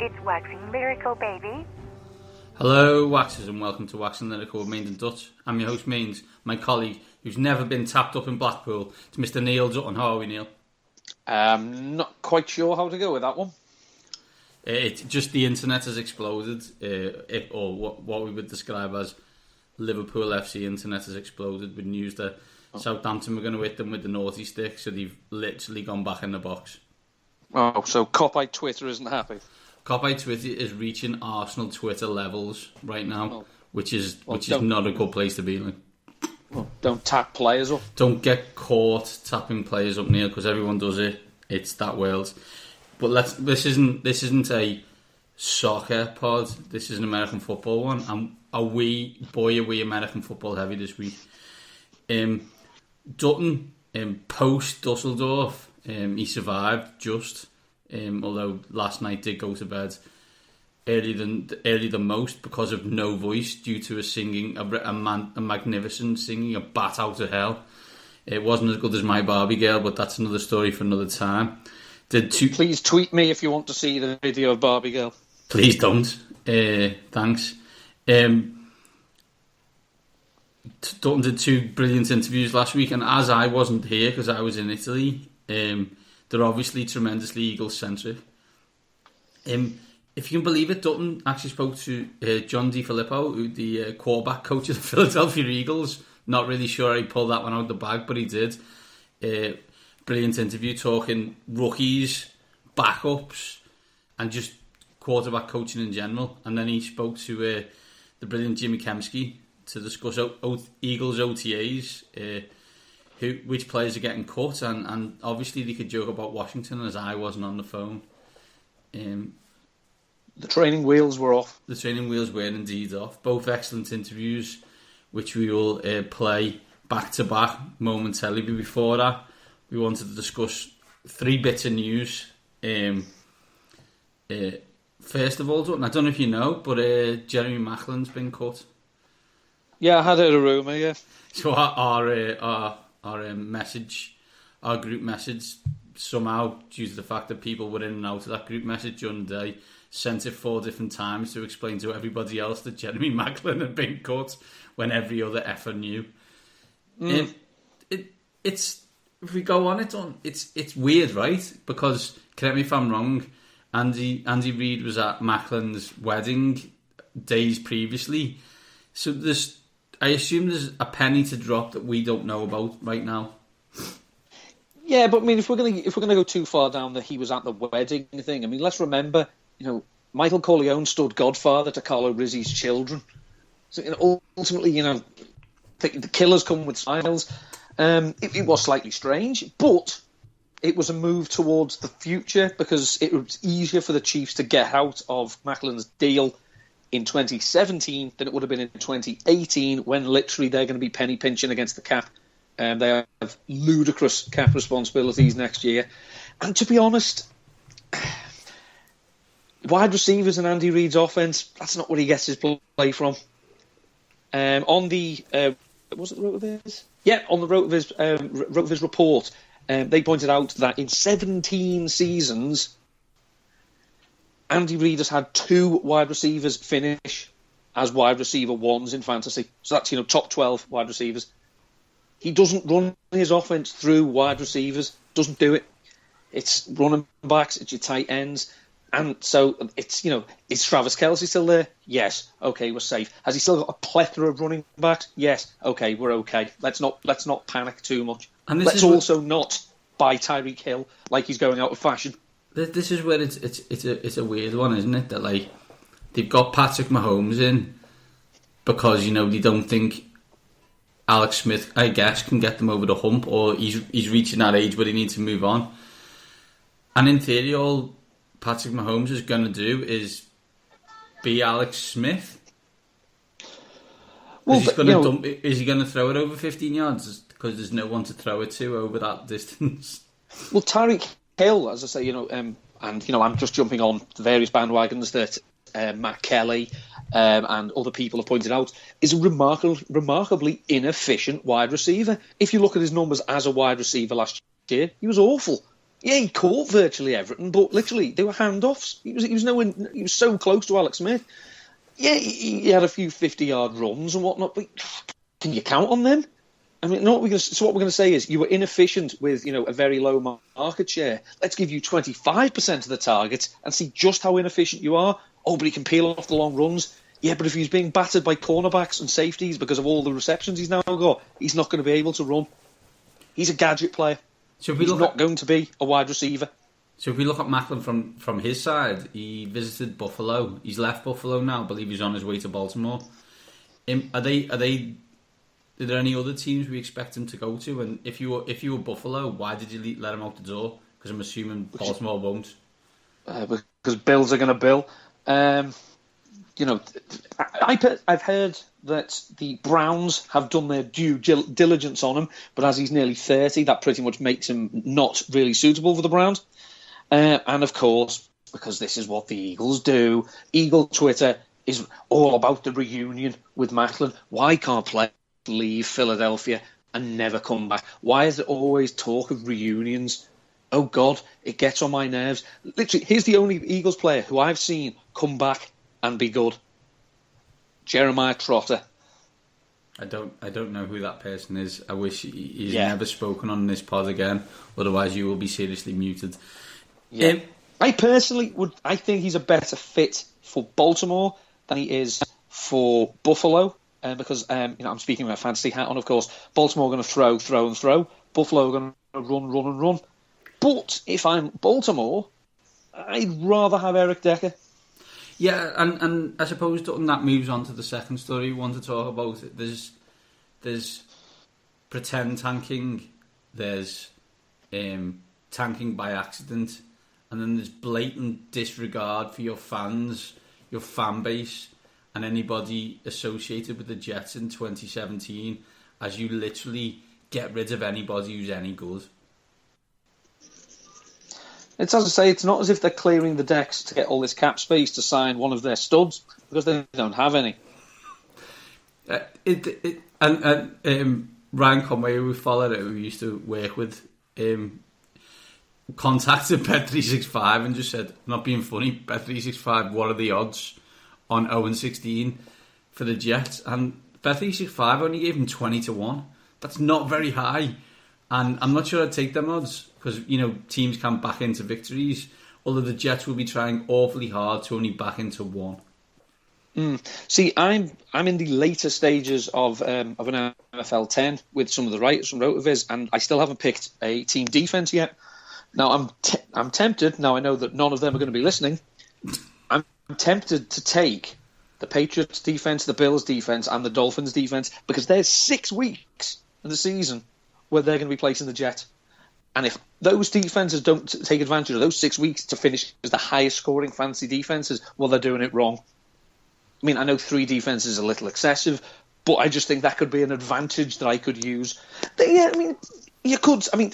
It's Waxing Lyrical, baby. Hello, Waxers, and welcome to Waxing Lyrical with Mainz and Dutts. I'm your host, Mainz. My colleague, who's never been tapped up in Blackpool, it's Mr. Neil Dutton. How are we, Neil? Not quite sure how to go with that one. It's just the internet has exploded, or what we would describe as Liverpool FC internet has exploded with news that Southampton were going to hit them with the naughty stick, so they've literally gone back in the box. Oh, so Copite Twitter isn't happy. Copite Twitter is reaching Arsenal Twitter levels right now, which is not a good place to be. Like. Well, don't tap players up. Don't get caught tapping players up, Neil, because everyone does it. It's that world. But this isn't a soccer pod. This is an American football one. And are we American football heavy this week? Dutton, post Dusseldorf, he survived just. Although last night did go to bed earlier than most because of no voice due to a magnificent singing a bat out of hell. It wasn't as good as My Barbie Girl, but that's another story for another time. Please tweet me if you want to see the video of Barbie Girl. Please don't. Thanks. Dutton did two brilliant interviews last week, and as I wasn't here because I was in Italy, they're obviously tremendously Eagles-centric. If you can believe it, Dutton actually spoke to John DeFillippo, the quarterback coach of the Philadelphia Eagles. Not really sure he pulled that one out of the bag, but he did. Brilliant interview talking rookies, backups, and just quarterback coaching in general. And then he spoke to the brilliant Jimmy Kempski to discuss Eagles OTAs, which players are getting cut, and obviously they could joke about Washington as I wasn't on the phone. The training wheels were off. The training wheels were indeed off. Both excellent interviews, which we will play back to back momentarily. Before that, we wanted to discuss three bits of news. First of all, I don't know if you know, but Jeremy Macklin's been cut. Yeah, I had heard a rumour, yeah. So our message, our group message, somehow, due to the fact that people were in and out of that group message during the day, sent it 4 different times to explain to everybody else that Jeremy Macklin had been cut when every other effer knew. It's if we go on it's weird, right? Because, correct me if I'm wrong, Andy Reid was at Macklin's wedding days previously, so I assume there's a penny to drop that we don't know about right now. Yeah, but I mean, if we're gonna go too far down that he was at the wedding thing, I mean, let's remember, Michael Corleone stood godfather to Carlo Rizzi's children. So ultimately, the killers come with smiles. It was slightly strange, but it was a move towards the future because it was easier for the Chiefs to get out of Macklin's deal in 2017 than it would have been in 2018, when literally they're going to be penny pinching against the cap. They have ludicrous cap responsibilities next year. And to be honest, wide receivers in Andy Reid's offense, that's not where he gets his play from. On the was it the rote of his? Yeah, on the rote of his report, they pointed out that in 17 seasons, Andy Reid has had 2 wide receivers finish as wide receiver ones in fantasy. So that's, top 12 wide receivers. He doesn't run his offense through wide receivers. Doesn't do it. It's running backs, it's your tight ends. And so it's, is Travis Kelce still there? Yes. Okay, we're safe. Has he still got a plethora of running backs? Yes. Okay, we're okay. Let's not panic too much. And let's also not buy Tyreek Hill like he's going out of fashion. This is where it's a weird one, isn't it? That they've got Patrick Mahomes in because they don't think Alex Smith, I guess, can get them over the hump, or he's reaching that age where he needs to move on. And in theory, all Patrick Mahomes is going to do is be Alex Smith. Well, is he going to throw it over 15 yards because there's no one to throw it to over that distance? Well, Tyreek Hill, as I say, and I'm just jumping on the various bandwagons that Matt Kelly and other people have pointed out, is a remarkably inefficient wide receiver. If you look at his numbers as a wide receiver last year, he was awful. Yeah, he caught virtually everything, but literally they were handoffs. He was so close to Alex Smith. Yeah, he had a few 50-yard runs and whatnot, but can you count on them? I mean, what we're going to say is you were inefficient with, a very low market share. Let's give you 25% of the targets and see just how inefficient you are. Oh, but he can peel off the long runs. Yeah, but if he's being battered by cornerbacks and safeties because of all the receptions he's now got, he's not going to be able to run. He's a gadget player. So he's not going to be a wide receiver. So if we look at Macklin from his side, he visited Buffalo. He's left Buffalo now. I believe he's on his way to Baltimore. Are there any other teams we expect him to go to? And if you were Buffalo, why did you let him out the door? Because I'm assuming Baltimore won't. Because Bills are going to bill. I've heard that the Browns have done their due diligence on him, but as he's nearly 30, that pretty much makes him not really suitable for the Browns. And of course, because this is what the Eagles do, Eagle Twitter is all about the reunion with Macklin. Why can't players leave Philadelphia and never come back? Why is there always talk of reunions? Oh God, it gets on my nerves. Literally, here's the only Eagles player who I've seen come back and be good. Jeremiah Trotter. I don't know who that person is. I wish he's never spoken on this pod again. Otherwise, you will be seriously muted. Yeah. I personally I think he's a better fit for Baltimore than he is for Buffalo. Because I'm speaking with a fantasy hat on, of course. Baltimore are going to throw and throw. Buffalo are going to run and run. But if I'm Baltimore, I'd rather have Eric Decker. Yeah, and I suppose that moves on to the second story we want to talk about. There's pretend tanking, there's tanking by accident, and then there's blatant disregard for your fans, your fan base, and anybody associated with the Jets in 2017, as you literally get rid of anybody who's any good. It's as I say, it's not as if they're clearing the decks to get all this cap space to sign one of their studs, because they don't have any. Ryan Conway, who we followed, who we used to work with, contacted Bet365 and just said, not being funny, Bet365, what are the odds on 0-16 for the Jets? And Bet365 only gave him 20-1. That's not very high. And I'm not sure I'd take them odds because, teams can back into victories, although the Jets will be trying awfully hard to only back into one. See, I'm in the later stages of an NFL 10 with some of the writers from Rotoviz, and I still haven't picked a team defense yet. Now, I'm tempted, now I know that none of them are going to be listening, I'm tempted to take the Patriots defense, the Bills defense, and the Dolphins defense, because there's 6 weeks in the season where they're going to be placing the Jets. And if those defenses don't take advantage of those 6 weeks to finish as the highest scoring fantasy defenses, well, they're doing it wrong. I mean, I know 3 defenses is a little excessive, but I just think that could be an advantage that I could use. Yeah, I mean, you could. I mean,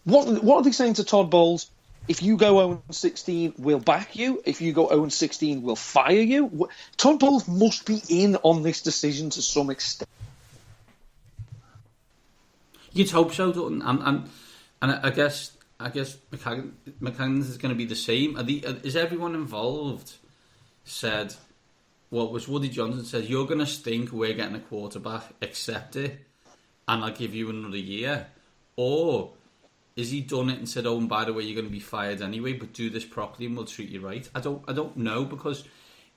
what are they saying to Todd Bowles? If you go 0-16, we'll back you. If you go 0-16, we'll fire you. Todd Bowles must be in on this decision to some extent. You'd hope so, Dutton. And I guess McCann's is going to be the same. Is everyone involved said? What was Woody Johnson said? You're going to stink. We're getting a quarterback. Accept it, and I'll give you another year. Or is he done it and said, "Oh, and by the way, you're going to be fired anyway, but do this properly and we'll treat you right"? I don't know, because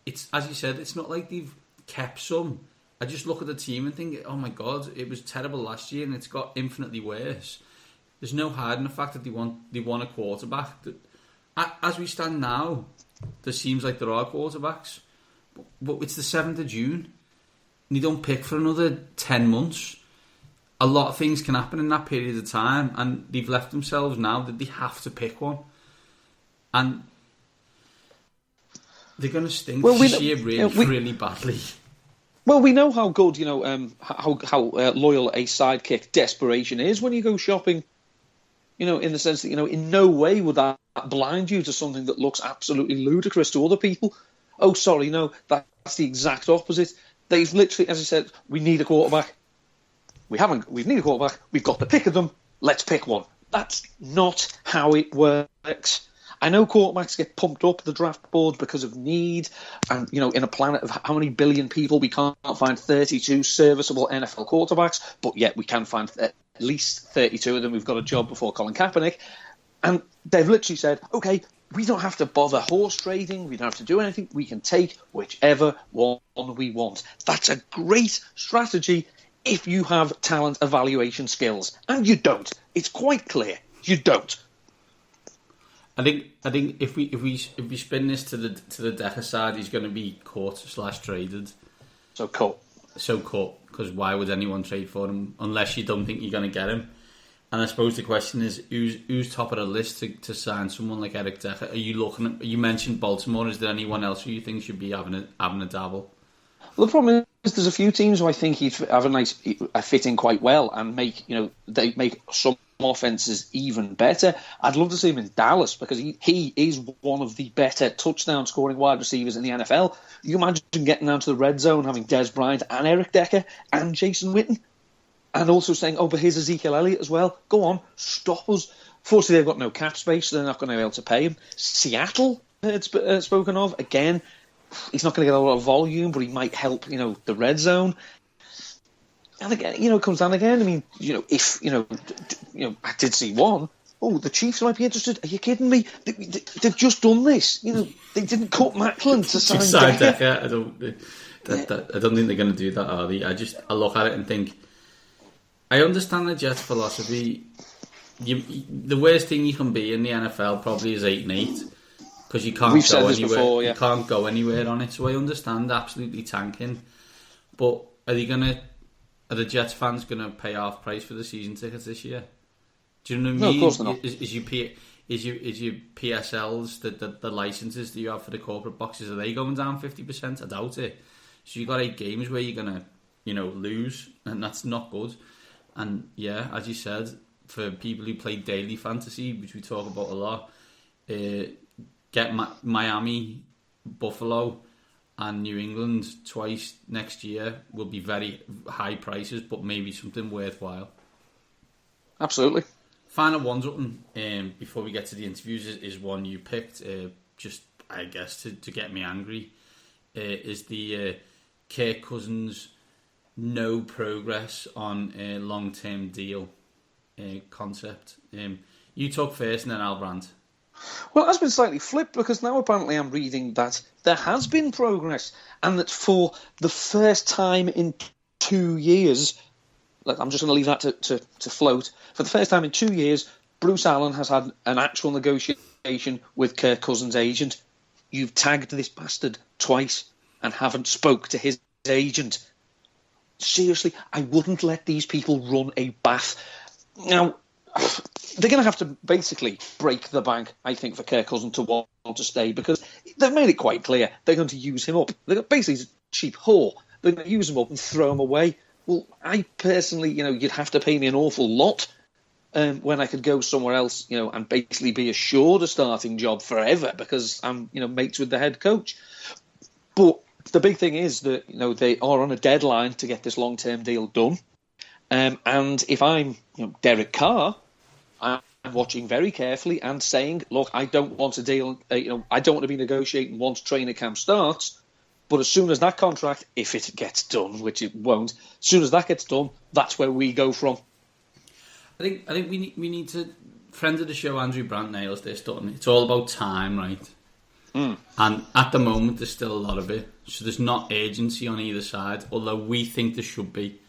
it's, as you said, it's not like they've kept some. I just look at the team and think, oh my God, it was terrible last year and it's got infinitely worse. There's no hiding the fact that they want a quarterback. As we stand now, there seems like there are quarterbacks, but it's the 7th of June and you don't pick for another 10 months. A lot of things can happen in that period of time, and they've left themselves now that they have to pick one. And they're going to stink this year really badly. Well, we know how good, how loyal a sidekick desperation is when you go shopping. In the sense that, in no way would that blind you to something that looks absolutely ludicrous to other people. Oh, sorry, no, that's the exact opposite. They've literally, as I said, we need a quarterback. We need a quarterback. We've got the pick of them. Let's pick one. That's not how it works. I know quarterbacks get pumped up the draft board because of need, and in a planet of how many billion people, we can't find 32 serviceable NFL quarterbacks, but yet we can find at least 32 of them who've got a job before Colin Kaepernick. And they've literally said, okay, we don't have to bother horse trading, we don't have to do anything, we can take whichever one we want. That's a great strategy if you have talent evaluation skills. And you don't. It's quite clear. You don't. I think if we spin this to the Decker side, he's going to be cut/traded. So cut, because why would anyone trade for him unless you don't think you're going to get him? And I suppose the question is, who's top of the list to sign someone like Eric Decker? Are you looking at? You mentioned Baltimore. Is there anyone else who you think should be having a dabble? Well, the problem is there's a few teams who I think he'd have a fit in quite well and they make some offenses even better. I'd love to see him in Dallas because he is one of the better touchdown scoring wide receivers in the NFL. You imagine getting down to the red zone, having Des Bryant and Eric Decker and Jason Witten, and also saying, but here's Ezekiel Elliott as well. Go on, stop us. Fortunately, they've got no cap space, so they're not going to be able to pay him. Seattle, spoken of, again, he's not going to get a lot of volume, but he might help, the red zone. And again, it comes down again. I mean, if, I did see one. Oh, the Chiefs might be interested. Are you kidding me? They've just done this. They didn't cut Macklin to sign Decker. I don't think they're going to do that, are they? I look at it and think, I understand the Jets' philosophy. The worst thing you can be in the NFL probably is 8-8. Because you can't go anywhere. Before, yeah. You can't go anywhere on it. So I understand absolutely tanking. But are the Jets fans going to pay half price for the season tickets this year? Do you know what I mean? No, of course not. Is your PSLs, the licenses that you have for the corporate boxes, are they going down 50%? I doubt it. So you've got 8 games where you're going to, lose, and that's not good. And yeah, as you said, for people who play daily fantasy, which we talk about a lot, get Miami, Buffalo, and New England twice next year will be very high prices, but maybe something worthwhile. Absolutely. Final ones up, before we get to the interviews, is one you picked, just, I guess, to get me angry, is the Kirk Cousins no progress on a long-term deal concept. You talk first and then I'll rant. Well, it has been slightly flipped because now apparently I'm reading that there has been progress and that for the first time in 2 years, I'm just going to leave that to float. For the first time in 2 years, Bruce Allen has had an actual negotiation with Kirk Cousins' agent. You've tagged this bastard twice and haven't spoke to his agent. Seriously, I wouldn't let these people run a bath. Now, they're going to have to basically break the bank, I think, for Kirk Cousins to want to stay because they've made it quite clear they're going to use him up. They're basically a cheap whore. They're going to use him up and throw him away. Well, I personally, you'd have to pay me an awful lot when I could go somewhere else, and basically be assured a starting job forever because I'm, mates with the head coach. But the big thing is that, they are on a deadline to get this long-term deal done. And if I'm, Derek Carr, I'm watching very carefully and saying, look, I don't want a deal, I don't want to be negotiating once training camp starts. But as soon as that contract, if it gets done, which it won't, as soon as that gets done, that's where we go from. I think we need to, friend of the show, Andrew Brandt nails this, Dutton. It's all about time, right? And at the moment, there's still a lot of it. So there's not urgency on either side, although we think there should be.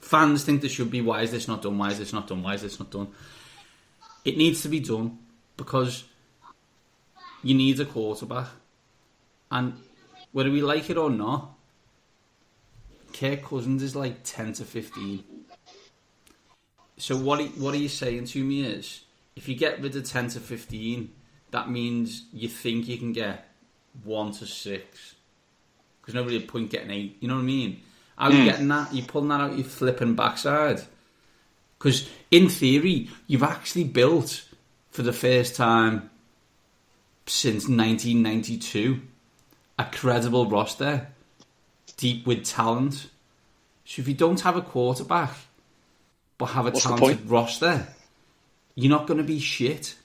Fans think there should be. Why is this not done? Why is this not done? Why is this not done? It needs to be done because you need a quarterback. And whether we like it or not, Kirk Cousins is like 10 to 15. So what are you saying to me is, if you get rid of 10 to 15, that means you think you can get 1 to 6. Because nobody would point getting 8. You know what I mean? How are you getting that? You're pulling that out your flipping backside. Because in theory, you've actually built, for the first time since 1992, a credible roster, deep with talent. So if you don't have a quarterback, but have a talented roster, you're not going to be shit.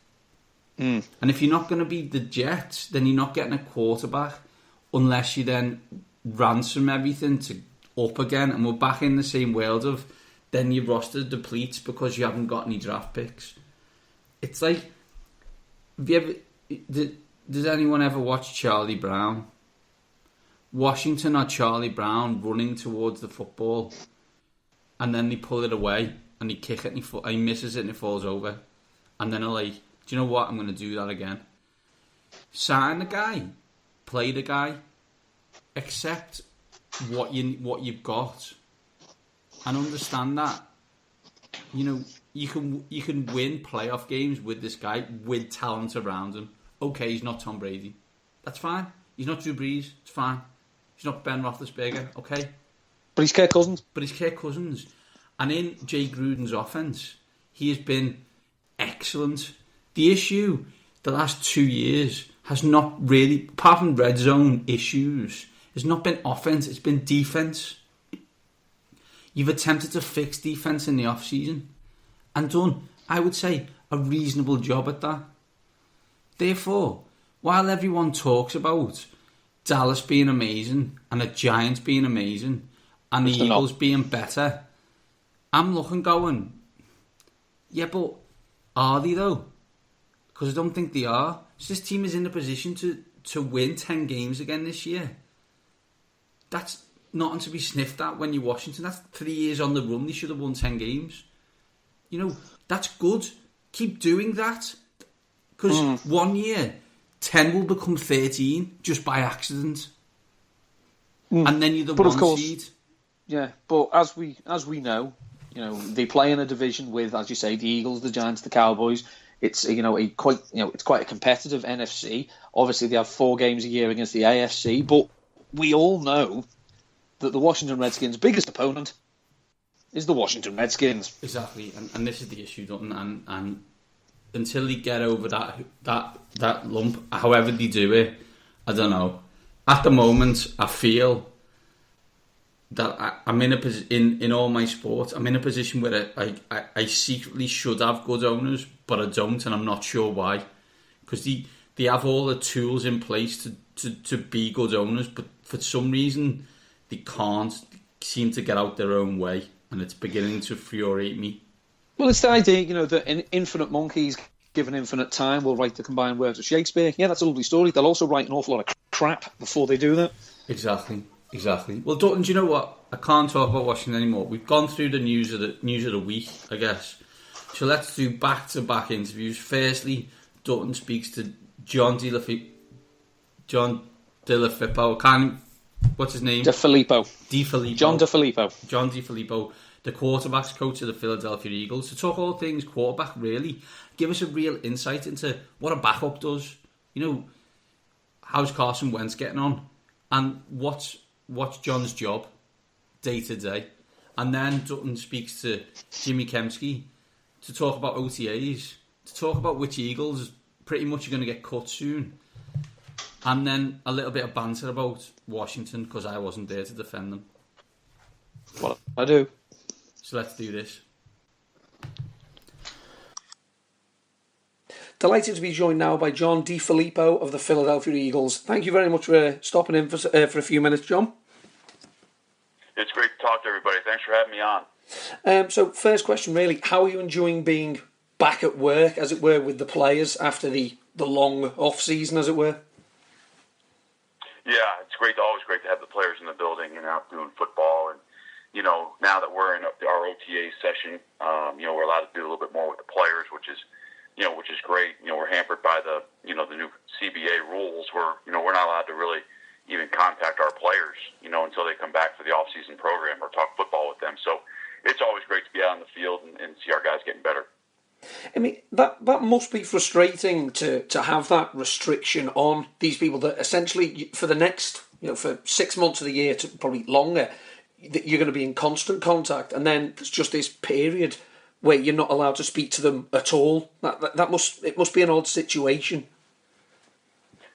And if you're not going to be the Jets, then you're not getting a quarterback unless you then ransom everything to up again. And we're back in the same world of then your roster depletes because you haven't got any draft picks. It's like, does anyone ever watch Charlie Brown? Washington or Charlie Brown running towards the football, and then they pull it away and they kick it and he misses it and it falls over, and then they're like, do you know what, I'm going to do that again. Sign the guy, play the guy, accept what you've got, and understand that, you know, you can win playoff games with this guy with talent around him. Okay, he's not Tom Brady, that's fine. He's not Drew Brees, it's fine. He's not Ben Roethlisberger, okay? But he's Kirk Cousins. And in Jay Gruden's offense, he has been excellent. The issue the last 2 years has not really, apart from red zone issues, has not been offense, it's been defense. You've attempted to fix defense in the off-season and done, I would say, a reasonable job at that. Therefore, while everyone talks about Dallas being amazing and the Giants being amazing and the Eagles being better, I'm looking going, yeah, but are they though? Because I don't think they are. So this team is in a position to win 10 games again this year. That's nothing to be sniffed at when you're Washington. That's 3 years on the run. They should have won 10 games. You know, that's good. Keep doing that. Because 1 year, 10 will become 13 just by accident. And then you're the but one of course, seed. Yeah, but as we know, you know, they play in a division with, as you say, the Eagles, the Giants, the Cowboys. It's it's quite a competitive NFC. Obviously, they have 4 games a year against the AFC, but we all know that the Washington Redskins' biggest opponent is the Washington Redskins. Exactly, and this is the issue, Dutton, and until they get over that lump, however they do it, I don't know. At the moment, I feel that I'm in a position in all my sports. I'm in a position where I secretly should have good owners, but I don't, and I'm not sure why. Because they have all the tools in place to be good owners, but for some reason they can't seem to get out their own way, and it's beginning to infuriate me. Well, it's the idea, you know, that infinite monkeys given infinite time will write the combined words of Shakespeare. Yeah, that's a lovely story. They'll also write an awful lot of crap before they do that. Exactly. Well, Dutton, do you know what? I can't talk about Washington anymore. We've gone through the news of the week, I guess. So let's do back-to-back interviews. Firstly, Dutton speaks to John DeFillippo. What's his name? DeFillippo. John DeFillippo, the quarterbacks coach of the Philadelphia Eagles, to talk all things quarterback, really. Give us a real insight into what a backup does. You know, how's Carson Wentz getting on? And what's John's job day to day? And then Dutton speaks to Jimmy Kempski to talk about OTAs, to talk about which Eagles pretty much are going to get cut soon. And then a little bit of banter about Washington, because I wasn't there to defend them. Well, I do. So let's do this. Delighted to be joined now by John DeFillippo of the Philadelphia Eagles. Thank you very much for stopping in for a few minutes, John. It's great to talk to everybody. Thanks for having me on. So first question, really, how are you enjoying being back at work, as it were, with the players after the long off-season, as it were? Yeah, it's always great to have the players in the building and out doing football. And, you know, now that we're in our OTA session, you know, we're allowed to do a little bit more with the players, which is great. You know, we're hampered by the new CBA rules where, you know, we're not allowed to really even contact our players, you know, until they come back for the off-season program or talk football with them. So it's always great to be out in the field and see our guys getting better. I mean, that must be frustrating to have that restriction on these people that essentially for the next, you know, for 6 months of the year to probably longer, that you're going to be in constant contact, and then there's just this period where you're not allowed to speak to them at all. That must be an odd situation.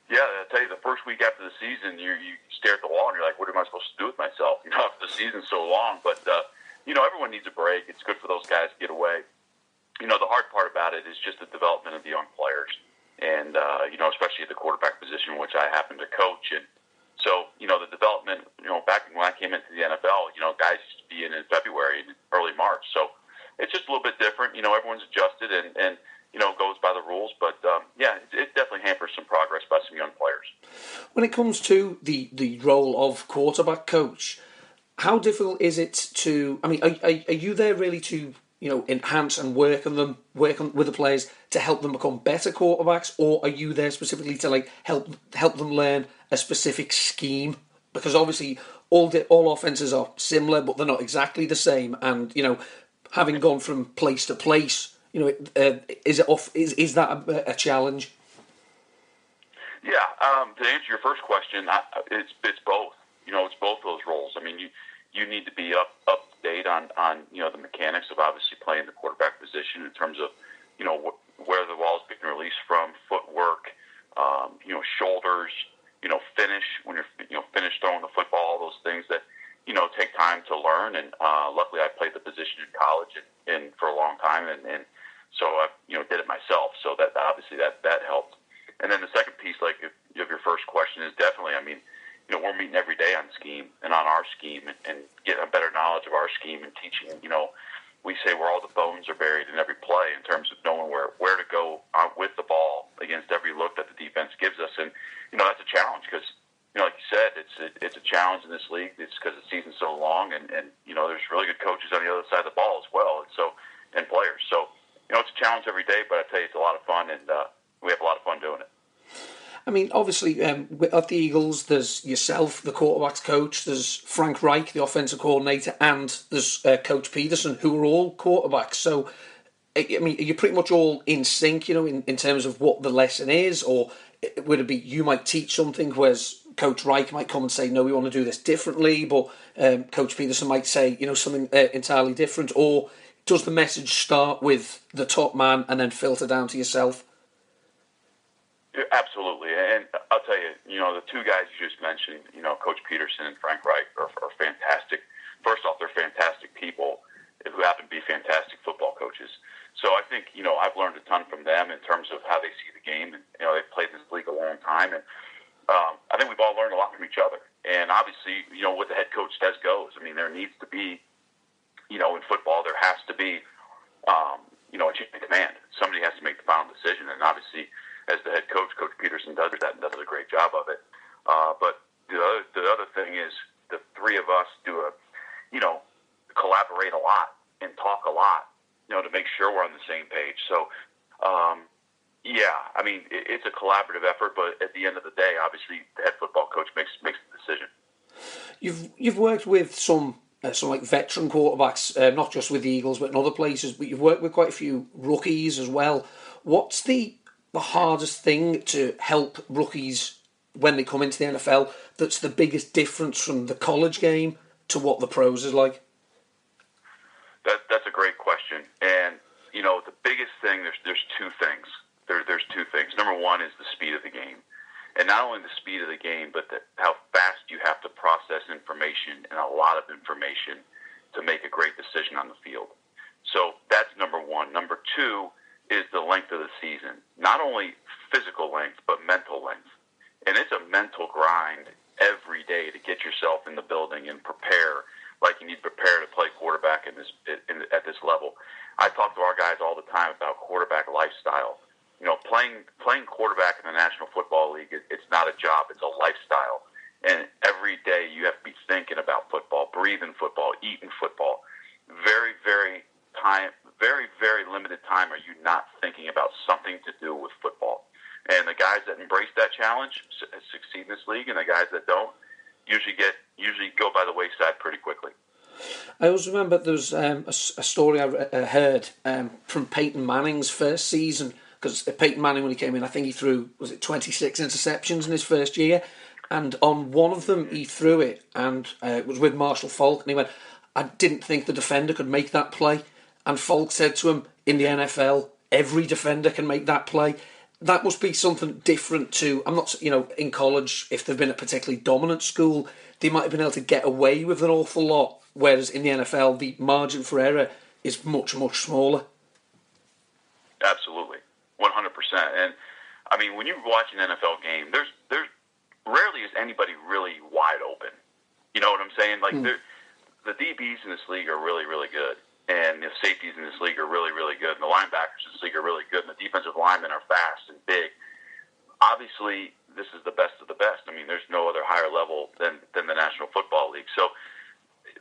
Yeah, I'll tell you, the first week after the season, you stare at the wall and you're like, what am I supposed to do with myself? You know, after the season's so long. But, you know, everyone needs a break. It's good for those guys to get away. the hard part about it is just the development of the young players. And, especially at the quarterback position, which I happen to coach. And so, the development, back when I came into the NFL, guys used to be in February and early March. So it's just a little bit different. Everyone's adjusted and goes by the rules. But, it definitely hampers some progress by some young players. When it comes to the role of quarterback coach, how difficult is it to... I mean, are you there really to... enhance and work with the players to help them become better quarterbacks, or are you there specifically to help them learn a specific scheme? Because obviously all offenses are similar, but they're not exactly the same. And having gone from place to place, is that a challenge? Yeah. To answer your first question, it's both. It's both those roles. I mean, you need to be up to date on the mechanics of obviously playing the quarterback position in terms of where the ball is being released from, footwork, shoulders, finish when you're finished throwing the football, all those things that take time to learn. And luckily, I played the position in college and for a long time, and so I did it myself. So that obviously that helped. And then the second piece, like of your first question, is definitely, I mean, we're meeting every day on scheme and on our scheme and getting a better knowledge of our scheme and teaching, we say where all the bones are buried in every play in terms of knowing where to go with the ball against every look that the defense gives us. And, that's a challenge because, like you said, it's a challenge in this league. It's because the season's so long and there's really good coaches on the other side of the ball as well. And players. So, it's a challenge every day, but I tell you, it's a lot of fun and we have a lot of fun doing it. I mean, obviously, at the Eagles, there's yourself, the quarterback's coach, there's Frank Reich, the offensive coordinator, and there's Coach Peterson, who are all quarterbacks. So, I mean, are you pretty much all in sync, in terms of what the lesson is? Or would it be you might teach something, whereas Coach Reich might come and say, no, we want to do this differently, but Coach Peterson might say, something entirely different? Or does the message start with the top man and then filter down to yourself? Absolutely, and I'll tell you, the two guys you just mentioned, Coach Peterson and Frank Reich are fantastic. First off, they're fantastic people who happen to be fantastic football coaches. So I think, I've learned a ton from them in terms of how they see the game, and they've played in this league a long time, and I think we've all learned a lot from each other. And obviously, what the head coach says goes. I mean, there needs to be, in football, there has to be, a chain of command. Somebody has to make the final decision, and obviously, as the head coach, Coach Peterson does that and does a great job of it. But the other thing is the three of us collaborate a lot and talk a lot, to make sure we're on the same page. So, I mean, it's a collaborative effort, but at the end of the day, obviously, the head football coach makes the decision. You've worked with some like veteran quarterbacks, not just with the Eagles, but in other places, but you've worked with quite a few rookies as well. What's the hardest thing to help rookies when they come into the NFL that's the biggest difference from the college game to what the pros is like? That's a great question. And, the biggest thing, there's two things. There's two things. Number one is the speed of the game. And not only the speed of the game, but how fast you have to process information and a lot of information to make a great decision on the field. So that's number one. Number two is the length of the season. Not only physical length, but mental length. And it's a mental grind every day to get yourself in the building and prepare like you need to prepare to play quarterback at this level. I talk to our guys all the time about quarterback lifestyle. Playing quarterback in the National Football League, it's not a job, it's a lifestyle. And every day you have to be thinking about football, breathing football, eating football. Very, very limited time are you not thinking about something to do with football. And the guys that embrace that challenge succeed in this league, and the guys that don't usually go by the wayside pretty quickly. I always remember there was a story I heard from Peyton Manning's first season, because Peyton Manning, when he came in, I think he threw, 26 interceptions in his first year, and on one of them he threw it, and it was with Marshall Faulk, and he went, I didn't think the defender could make that play. And Faulk said to him, in the NFL, every defender can make that play. That must be something different to, I'm not, in college, if they've been at a particularly dominant school, they might have been able to get away with an awful lot, whereas in the NFL, the margin for error is much, much smaller. Absolutely, 100%. And I mean, when you watch an NFL game, there's rarely is anybody really wide open. You know what I'm saying? Like the DBs in this league are really, really good, and the safeties in this league are really, really good, and the linebackers in this league are really good, and the defensive linemen are fast and big. Obviously, this is the best of the best. I mean, there's no other higher level than the National Football League. So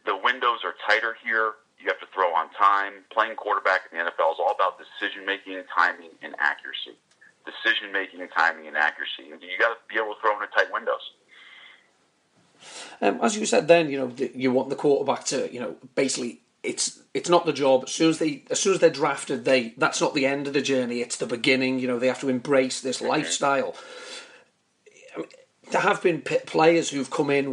the windows are tighter here. You have to throw on time. Playing quarterback in the NFL is all about decision-making, timing, and accuracy. Decision-making, timing, and accuracy. And you got to be able to throw in tight windows. As you said then, you want the quarterback to, basically it's not the job. As soon as they're drafted, that's not the end of the journey. It's the beginning. They have to embrace this lifestyle. I mean, there have been players who've come into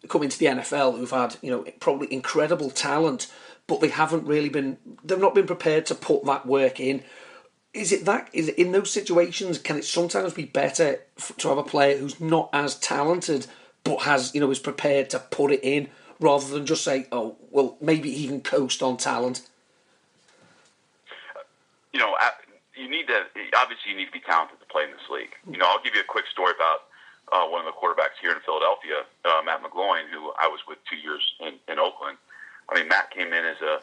the NFL who've had, probably incredible talent, but they've not been prepared to put that work in. Is it in those situations, can it sometimes be better to have a player who's not as talented but is prepared to put it in, rather than just say, oh, well, maybe he can coast on talent? You need to be talented to play in this league. I'll give you a quick story about one of the quarterbacks here in Philadelphia, Matt McGloin, who I was with 2 years in Oakland. I mean, Matt came in as a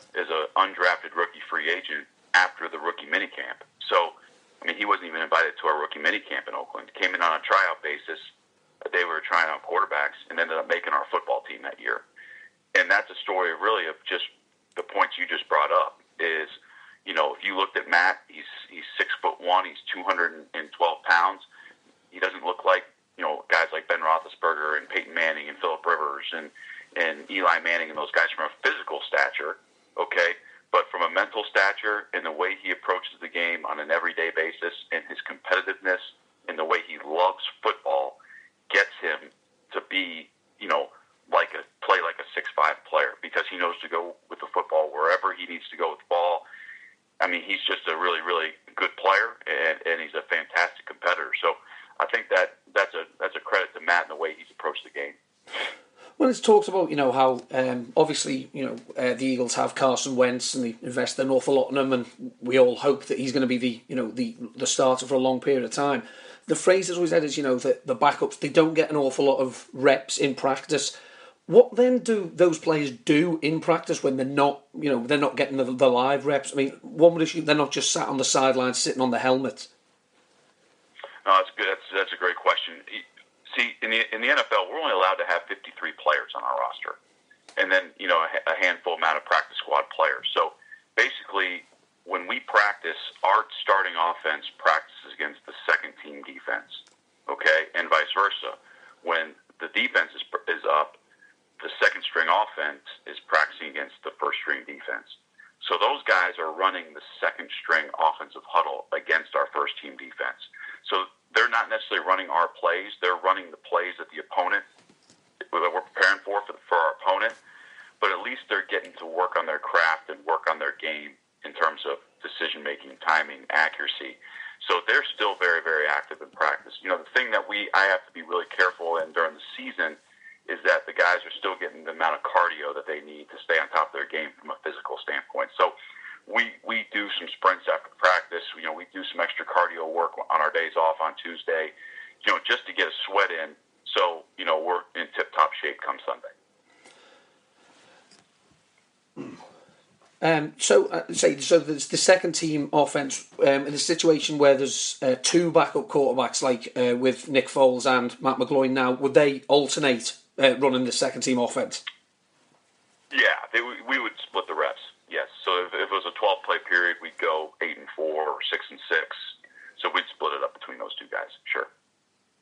undrafted rookie free agent after the rookie minicamp. So, I mean, he wasn't even invited to our rookie minicamp in Oakland. Came in on a tryout basis. A day we were trying out quarterbacks, and ended up making our football team that year. And that's a story really of just the points you just brought up. Is if you looked at Matt, he's 6'1", he's 212 pounds. He doesn't look like guys like Ben Roethlisberger and Peyton Manning and Phillip Rivers and Eli Manning and those guys from a physical stature, okay? But from a mental stature and the way he approaches the game on an everyday basis and his competitiveness and the way he loves football gets him to be, play like a 6'5" player, because he knows to go with the football wherever he needs to go with the ball. I mean, he's just a really, really good player, and he's a fantastic competitor. So I think that's a credit to Matt and the way he's approached the game. Well, it's talked about, how obviously, the Eagles have Carson Wentz and they invest an awful lot in him, and we all hope that he's going to be the starter for a long period of time. The phrase that's always said is, that the backups, they don't get an awful lot of reps in practice. What then do those players do in practice when they're not getting the live reps? I mean, one would assume they're not just sat on the sidelines sitting on the helmet. No, that's good. That's a great question. See, in the NFL, we're only allowed to have 53 players on our roster, and then a handful amount of practice squad players. So basically, when we practice, our starting offense practices against the second team defense, okay, and vice versa. When the defense is up, the second string offense is practicing against the first string defense. So those guys are running the second string offensive huddle against our first team defense. So they're not necessarily running our plays. They're running the plays that the opponent, that we're preparing for our opponent. But at least they're getting to work on their craft and work on their game in terms of decision-making, timing, accuracy. So they're still very, very active in practice. The thing that I have to be really careful in during the season is that the guys are still getting the amount of cardio that they need to stay on top of their game from a physical standpoint. So we do some sprints after practice. We do some extra cardio work on our days off on Tuesday, just to get a sweat in. So, we're in tip-top shape come Sunday. So there's the second team offense in a situation where there's two backup quarterbacks, like with Nick Foles and Matt McGloin now. Would they alternate running the second team offense? Yeah, we would split the reps. Yes. So if it was a 12-play period, we'd go 8-4 or 6-6. So we'd split it up between those two guys. Sure.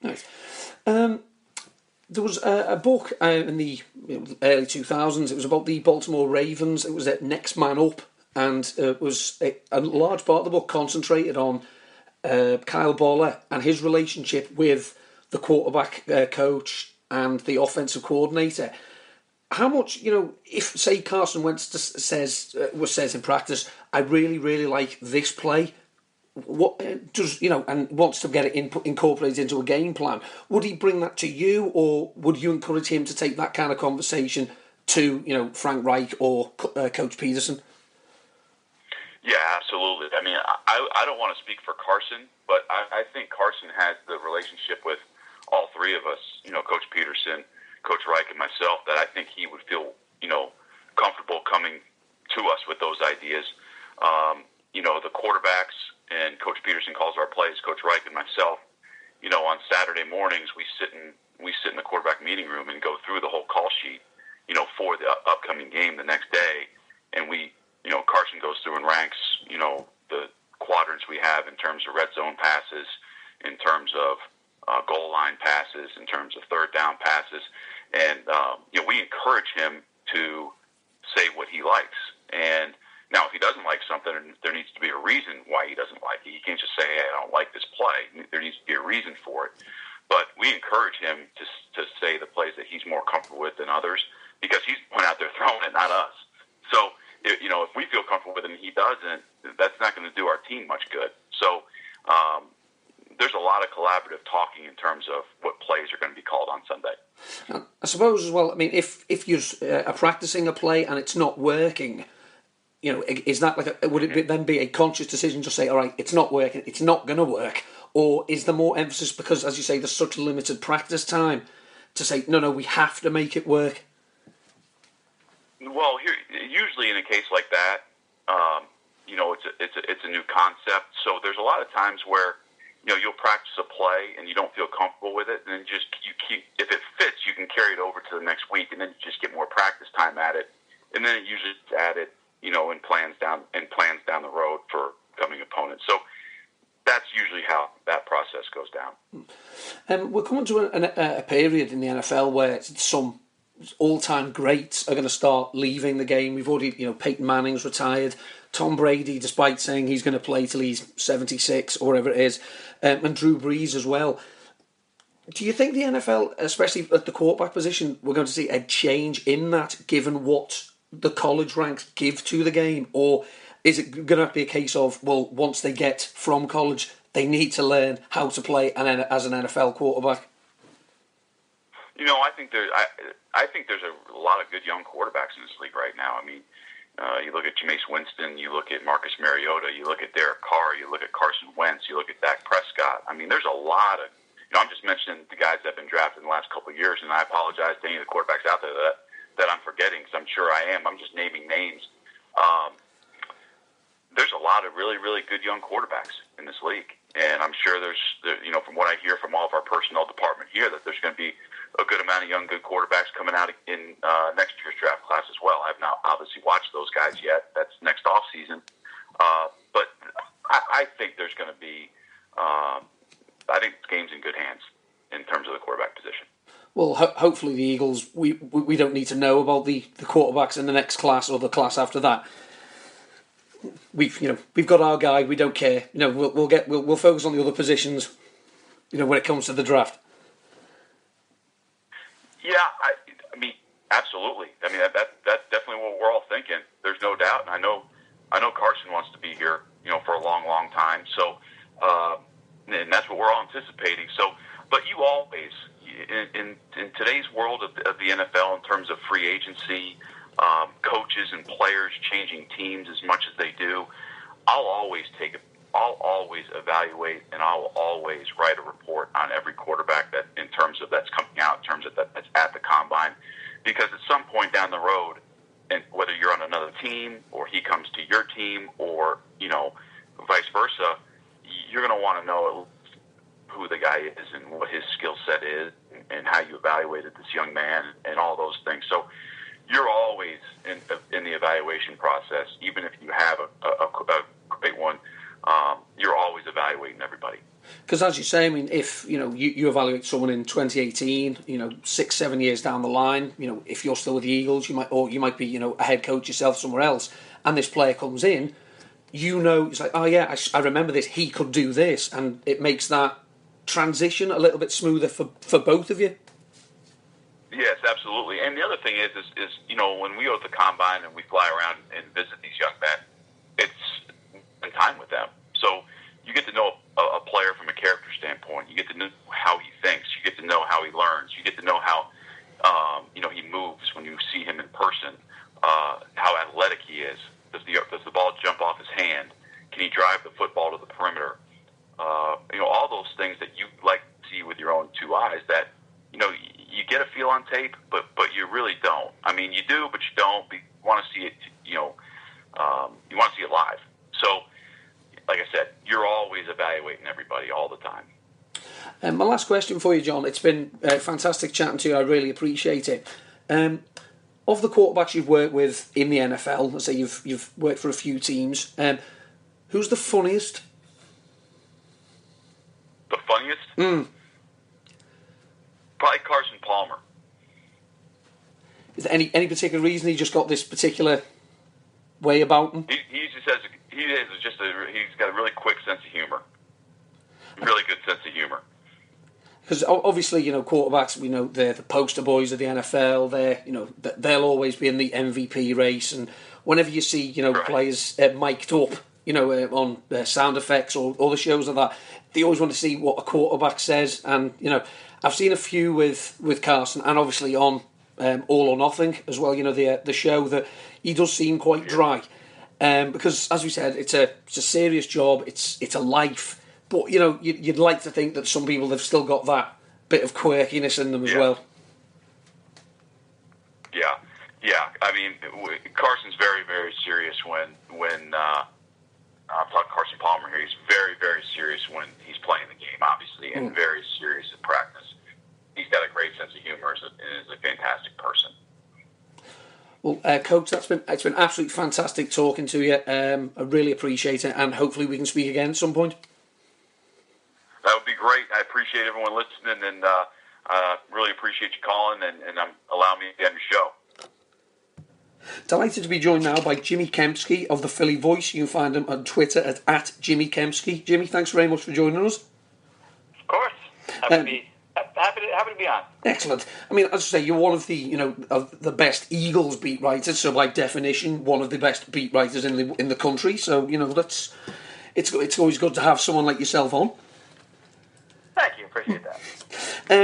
Nice. There was a book in the early 2000s. It was about the Baltimore Ravens. It was Next Man Up, and it was a large part of the book concentrated on Kyle Boller and his relationship with the quarterback coach and the offensive coordinator. How much, if say Carson Wentz says in practice, I really, really like this play, what does and wants to get it incorporated into a game plan, would he bring that to you, or would you encourage him to take that kind of conversation to Frank Reich or Coach Peterson? Yeah, absolutely. I mean, I don't want to speak for Carson, but I think Carson has the relationship with all three of us, Coach Peterson, Coach Reich, and myself, that I think he would feel, comfortable coming to us with those ideas. The quarterbacks, and Coach Peterson calls our plays, Coach Reich and myself, on Saturday mornings, we sit in the quarterback meeting room and go through the whole call sheet, for the upcoming game the next day. And Carson goes through and ranks, the quadrants we have in terms of red zone passes, in terms of goal line passes, in terms of third down passes. And, we encourage him to say what he likes. And now, if he doesn't like something, there needs to be a reason why he doesn't like it. He can't just say, hey, I don't like this play. There needs to be a reason for it. But we encourage him to say the plays that he's more comfortable with than others, because he's the one out there throwing it, not us. So, if we feel comfortable with it and he doesn't, that's not going to do our team much good. So, there's a lot of collaborative talking in terms of what plays are going to be called on Sunday. I suppose as well, I mean, if you're practicing a play and it's not working, is that would it then be a conscious decision to say, all right, it's not working, it's not going to work? Or is there more emphasis, because, as you say, there's such limited practice time, to say, no, we have to make it work? Well, usually in a case like that, it's a new concept. So there's a lot of times where, you'll practice a play and you don't feel comfortable with it, and then if it fits, you can carry it over to the next week, and then you just get more practice time at it, and then it usually is added, in plans down the road for coming opponents. So that's usually how that process goes down. We're coming to a period in the NFL where some all-time greats are going to start leaving the game. We've already, Peyton Manning's retired. Tom Brady, despite saying he's going to play till he's 76 or whatever it is, and Drew Brees as well. Do you think the NFL, especially at the quarterback position, we're going to see a change in that, given what the college ranks give to the game? Or is it going to have to be a case of, well, once they get from college, they need to learn how to play as an NFL quarterback? I think there's a lot of good young quarterbacks in this league right now. I mean, you look at Jameis Winston, you look at Marcus Mariota, you look at Derek Carr, you look at Carson Wentz, you look at Dak Prescott. I mean, there's a lot of, I'm just mentioning the guys that have been drafted in the last couple of years, and I apologize to any of the quarterbacks out there that I'm forgetting, because I'm sure I am. I'm just naming names. There's a lot of really, really good young quarterbacks in this league. And I'm sure there's from what I hear from all of our personnel department here, that there's going to be a good amount of young, good quarterbacks coming out in next year's draft class as well. I have not obviously watched those guys yet. That's next off season. But I think there's going to be, I think the game's in good hands in terms of the quarterback position. Well, hopefully the Eagles, we don't need to know about the quarterbacks in the next class or the class after that. We've got our guy. We don't care. We'll focus on the other positions. When it comes to the draft. Yeah, I mean, absolutely. I mean, that's definitely what we're all thinking. There's no doubt, and I know Carson wants to be here, for a long, long time. So, and that's what we're all anticipating. So, but you always, in today's world of the NFL, in terms of free agency, coaches and players changing teams as much as they do, I'll always evaluate, and I'll always write a report on every quarterback that, in terms of that's coming out, in terms of that's at the combine, because at some point down the road, and whether you're on another team or he comes to your team, or vice versa, you're going to want to know who the guy is and what his skill set is, and how you evaluated this young man, and all those things. So you're always in the evaluation process, even if you have a great one. You're always evaluating everybody. Because as you say, I mean, if you evaluate someone in 2018, 6-7 years down the line, if you're still with the Eagles, you might be a head coach yourself somewhere else, and this player comes in, it's like, oh yeah, I remember this. He could do this, and it makes that transition a little bit smoother for both of you. Yes, absolutely. And the other thing is when we go to the combine and we fly around and visit these young men, it's time with them. So you get to know a player from a character standpoint. You get to know how he thinks. You get to know how he learns. You get to know how he moves when you see him in person. How athletic he is. Does the ball jump off his hand? on tape, but you really don't. I mean, you do, but you don't. You want to see it, you want to see it live. So, like I said, you're always evaluating everybody all the time. And my last question for you, John. It's been fantastic chatting to you. I really appreciate it. Of the quarterbacks you've worked with in the NFL, let's say you've worked for a few teams, who's the funniest? The funniest? Probably Carson Palmer. Is there any particular reason he just got this particular way about him? He just has he's got a really quick sense of humor. Really good sense of humor. Because obviously, quarterbacks, we know they're the poster boys of the NFL. They'll always be in the MVP race, and whenever you see, Right. players mic'd up, on sound effects or the shows like that, they always want to see what a quarterback says. And I've seen a few with Carson, and obviously on All or Nothing as well. The show that he does seem quite dry, because as we said, it's a serious job. It's a life. But, you'd like to think that some people have still got that bit of quirkiness in them as well. Yeah. I mean, Carson's very, very serious when I'm talking Carson Palmer here. He's very, very serious when he's playing the game, obviously, and very serious in practice. He's got a great sense of humor and is a fantastic person. Well, Coach, it's been absolutely fantastic talking to you. I really appreciate it, and hopefully we can speak again at some point. That would be great. I appreciate everyone listening, and really appreciate you calling and allowing me to be on your show. Delighted to be joined now by Jimmy Kempski of the Philly Voice. You can find him on Twitter at Jimmy Kempski. Jimmy, thanks very much for joining us. Of course. Happy to be on. Excellent. I mean, as I say, you're one of the of the best Eagles beat writers, so by definition, one of the best beat writers in the country. So it's always good to have someone like yourself on. Thank you. Appreciate that.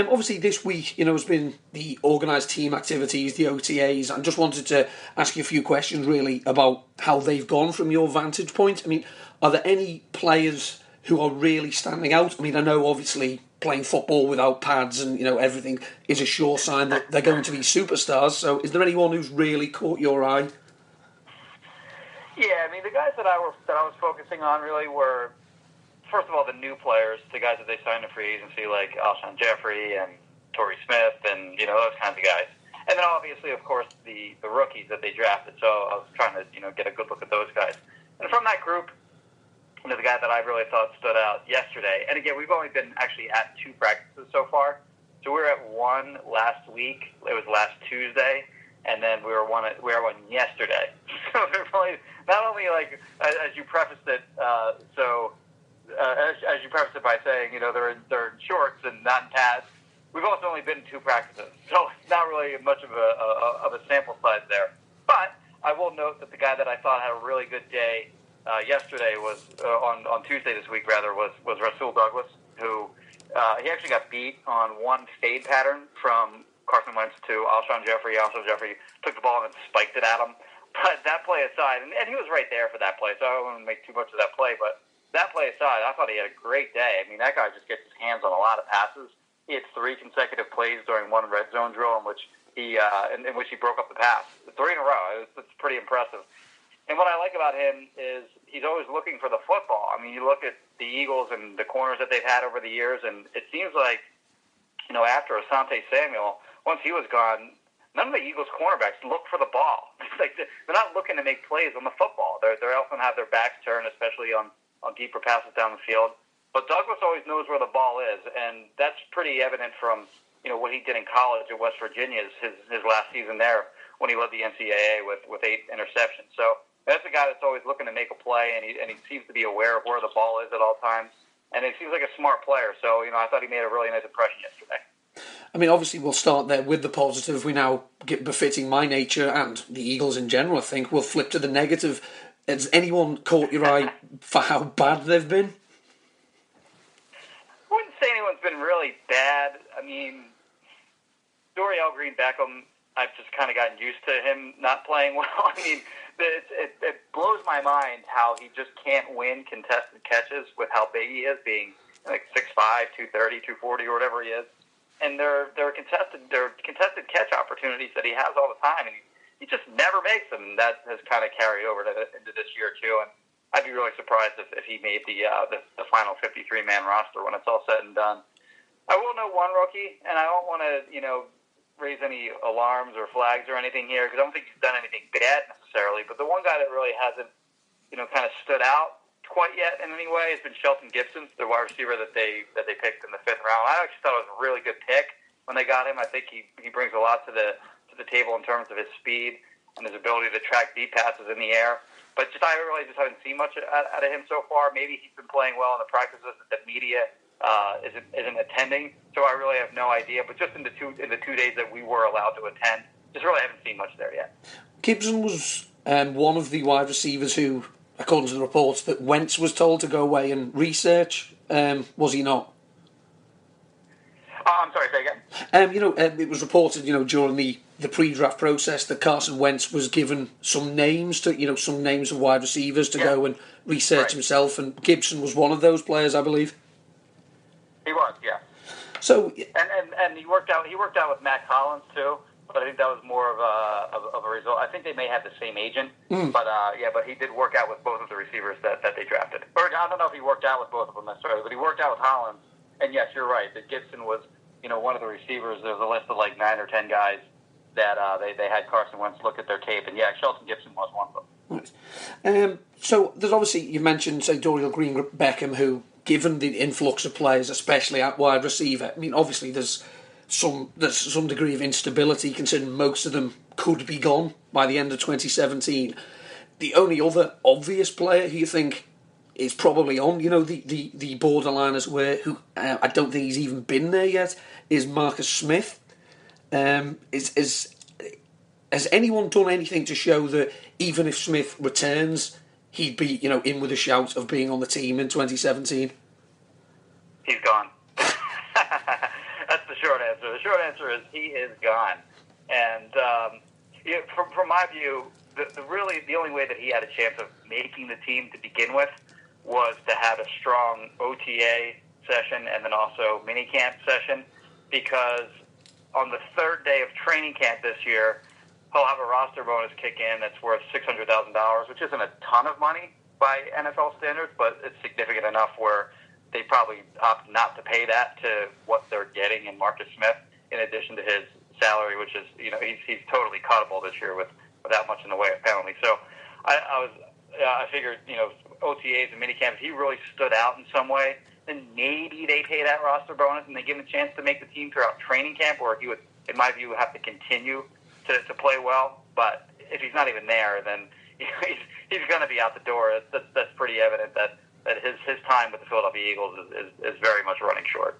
Obviously, this week, has been the organised team activities, the OTAs. I just wanted to ask you a few questions, really, about how they've gone from your vantage point. I mean, are there any players who are really standing out? I mean, I know, obviously, playing football without pads and, everything is a sure sign that they're going to be superstars. So is there anyone who's really caught your eye? Yeah, I mean, the guys that I was focusing on really were, first of all, the new players, the guys that they signed in free agency, like Alshon Jeffrey and Torrey Smith and, those kinds of guys. And then obviously, of course, the rookies that they drafted. So I was trying to, get a good look at those guys. And from that group, the guy that I really thought stood out yesterday, and again, we've only been actually at 2 practices so far. So we were at one last week. It was last Tuesday. And then we were one yesterday. So they're probably, not only as you prefaced it, as you prefaced it by saying, they're in shorts and not in pads, we've also only been to 2 practices, so it's not really much of a sample size there. But I will note that the guy that I thought had a really good day yesterday was on Tuesday this week was Rasul Douglas, who he actually got beat on one fade pattern from Carson Wentz to Alshon Jeffrey. Alshon Jeffrey took the ball and spiked it at him. But that play aside, and he was right there for that play, so I don't want to make too much of that play, but that play aside, I thought he had a great day. I mean, that guy just gets his hands on a lot of passes. He had 3 consecutive plays during one red zone drill in which he broke up the pass. 3 in a row. It's pretty impressive. And what I like about him is he's always looking for the football. I mean, you look at the Eagles and the corners that they've had over the years, and it seems like, after Asante Samuel, once he was gone, none of the Eagles cornerbacks look for the ball. They're not looking to make plays on the football. They often have their backs turned, especially on deeper passes down the field. But Douglas always knows where the ball is, and that's pretty evident from what he did in college at West Virginia, his last season there when he led the NCAA with 8 interceptions. So that's a guy that's always looking to make a play, and he seems to be aware of where the ball is at all times. And he seems like a smart player. So I thought he made a really nice impression yesterday. I mean, obviously, we'll start there with the positive. We now get befitting my nature and the Eagles in general, I think. We'll flip to the negative. Has anyone caught your eye for how bad they've been? I wouldn't say anyone's been really bad. I mean, Dorial Green-Beckham, I've just kind of gotten used to him not playing well. I mean, it blows my mind how he just can't win contested catches with how big he is, being like 6'5", 230, 240, or whatever he is. and they're contested catch opportunities that he has all the time, and he just never makes them. And that has kind of carried over into this year too. And I'd be really surprised if he made the final 53-man roster when it's all said and done. I will note one rookie, and I don't want to raise any alarms or flags or anything here because I don't think he's done anything bad necessarily. But the one guy that really hasn't kind of stood out quite yet in any way has been Shelton Gibson, the wide receiver that they picked in the 5th round. I actually thought it was a really good pick when they got him. I think he brings a lot to the table in terms of his speed and his ability to track deep passes in the air. But I really just haven't seen much out of him so far. Maybe he's been playing well in the practices that the media isn't attending, so I really have no idea. But just in the 2 days that we were allowed to attend, just really haven't seen much there yet. Gibson was one of the wide receivers who, according to the reports, that Wentz was told to go away and research. Was he not? I'm sorry, say again? It was reported, during the pre-draft process that Carson Wentz was given some names of wide receivers to go and research himself, and Gibson was one of those players, I believe. He was, yeah. So and he worked out with Matt Collins too, but I think that was more of a result. I think they may have the same agent, but he did work out with both of the receivers that they drafted. Or I don't know if he worked out with both of them necessarily, but he worked out with Collins. And yes, you're right. That Gibson was, one of the receivers. There's a list of like 9 or 10 guys that they had Carson Wentz look at their tape, and Shelton Gibson was one of them. Right. So there's obviously, you mentioned, say, Dorial Green-Beckham, who, given the influx of players, especially at wide receiver, I mean, obviously there's some degree of instability, considering most of them could be gone by the end of 2017. The only other obvious player who you think is probably on, the borderline, as it were, who I don't think he's even been there yet, is Marcus Smith. Has anyone done anything to show that even if Smith returns, he'd be, in with a shout of being on the team in 2017? He's gone. That's the short answer. The short answer is he is gone. And from my view, the only way that he had a chance of making the team to begin with was to have a strong OTA session and then also minicamp session, because on the 3rd day of training camp this year, he'll have a roster bonus kick in that's worth $600,000, which isn't a ton of money by NFL standards, but it's significant enough where they probably opt not to pay that to what they're getting in Marcus Smith, in addition to his salary, which is, he's totally cuttable this year without much in the way of penalty. So I figured, OTAs and minicamps, if he really stood out in some way, then maybe they pay that roster bonus and they give him a chance to make the team throughout training camp, or he would, in my view, have to continue to play well. But if he's not even there, then he's going to be out the door. That's pretty evident that his time with the Philadelphia Eagles is very much running short.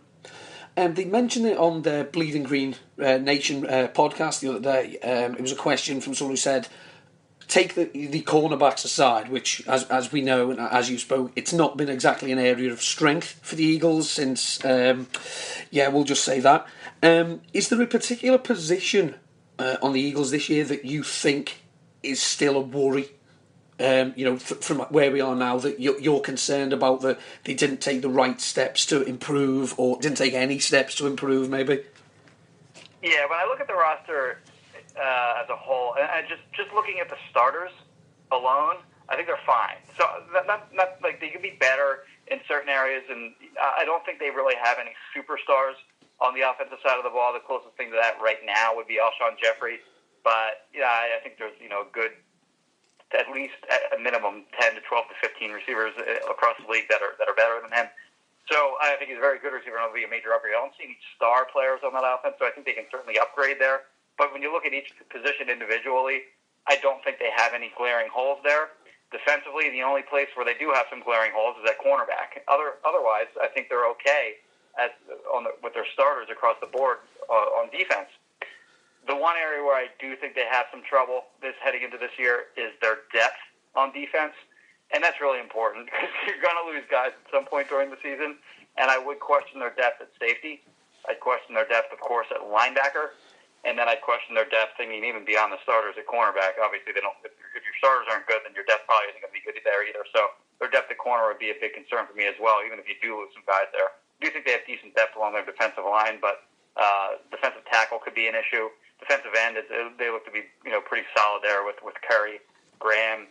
They mentioned it on the Bleeding Green Nation podcast the other day. It was a question from someone who said, take the cornerbacks aside, which, as we know, and as you spoke, it's not been exactly an area of strength for the Eagles since, we'll just say that. Is there a particular position on the Eagles this year that you think is still a worry? From where we are now, that you're concerned about, that they didn't take the right steps to improve, or didn't take any steps to improve, maybe? Yeah, when I look at the roster as a whole, and just looking at the starters alone, I think they're fine. So not like they could be better in certain areas, and I don't think they really have any superstars on the offensive side of the ball. The closest thing to that right now would be Alshon Jeffrey, but I think there's good, at least at a minimum 10 to 12 to 15 receivers across the league that are better than him. So I think he's a very good receiver and it'll be a major upgrade. I don't see any star players on that offense, so I think they can certainly upgrade there. But when you look at each position individually, I don't think they have any glaring holes there. Defensively, the only place where they do have some glaring holes is at cornerback. Otherwise, I think they're okay with their starters across the board on defense. The one area where I do think they have some trouble heading into this year is their depth on defense, and that's really important because you're going to lose guys at some point during the season, and I would question their depth at safety. I'd question their depth, of course, at linebacker, and then I'd question their depth, even beyond the starters at cornerback. Obviously, they don't. If your starters aren't good, then your depth probably isn't going to be good there either. So their depth at corner would be a big concern for me as well, even if you do lose some guys there. I do think they have decent depth along their defensive line, but Defensive tackle could be an issue. Defensive end, they look to be pretty solid there with Curry, Graham,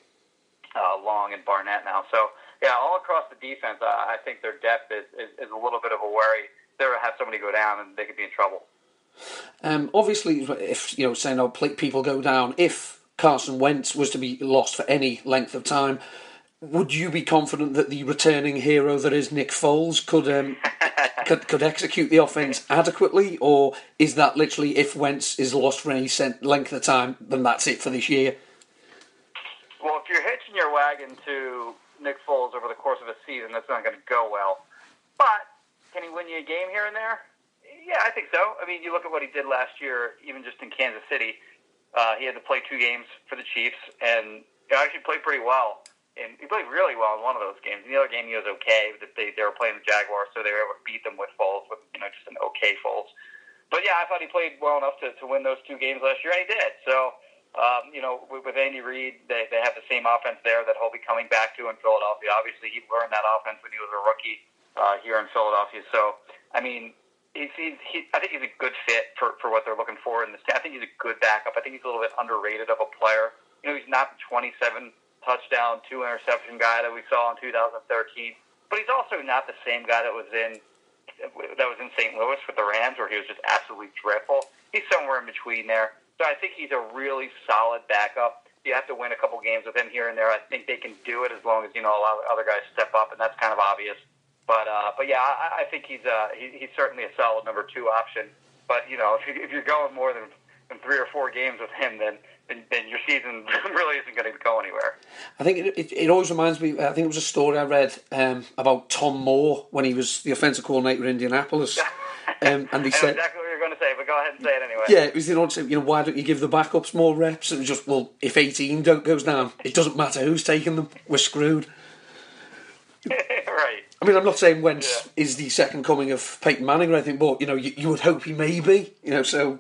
Long, and Barnett now. So yeah, all across the defense, I think their depth is a little bit of a worry. They have somebody go down, and they could be in trouble. Obviously, if saying people go down, if Carson Wentz was to be lost for any length of time, would you be confident that the returning hero that is Nick Foles could execute the offense adequately, or is that literally if Wentz is lost for any length of time, then that's it for this year? Well, if you're hitching your wagon to Nick Foles over the course of a season, that's not going to go well. But can he win you a game here and there? Yeah, I think so. I mean, you look at what he did last year, even just in Kansas City. He had to play 2 games for the Chiefs, and he actually played pretty well. And he played really well in one of those games. In the other game, he was okay. They were playing the Jaguars, so they were able to beat them with Foles, with just an okay Foles. But yeah, I thought he played well enough to win those 2 games last year, and he did. So, with Andy Reid, they have the same offense there that he'll be coming back to in Philadelphia. Obviously, he learned that offense when he was a rookie here in Philadelphia. So, I mean, I think he's a good fit for what they're looking for in this. I think he's a good backup. I think he's a little bit underrated of a player. He's not the 27 touchdown, 2 interception guy that we saw in 2013, but he's also not the same guy that was in St. Louis with the Rams, where he was just absolutely dreadful. He's somewhere in between there. So I think he's a really solid backup. You have to win a couple games with him here and there. I think they can do it as long as allow other guys step up, and that's kind of obvious. But yeah, I think he's certainly a solid number 2 option. But if you're going more than 3 or 4 games with him, then your season really isn't going to go anywhere. I think it always reminds me, I think it was a story I read about Tom Moore when he was the offensive coordinator in Indianapolis. And he said, exactly what you're going to say, but go ahead and say it anyway. Yeah, it was, why don't you give the backups more reps? It was just, well, if 18 goes down, it doesn't matter who's taking them, we're screwed. Right. I mean, I'm not saying Wentz is the second coming of Peyton Manning or anything, but, you would hope he may be, so...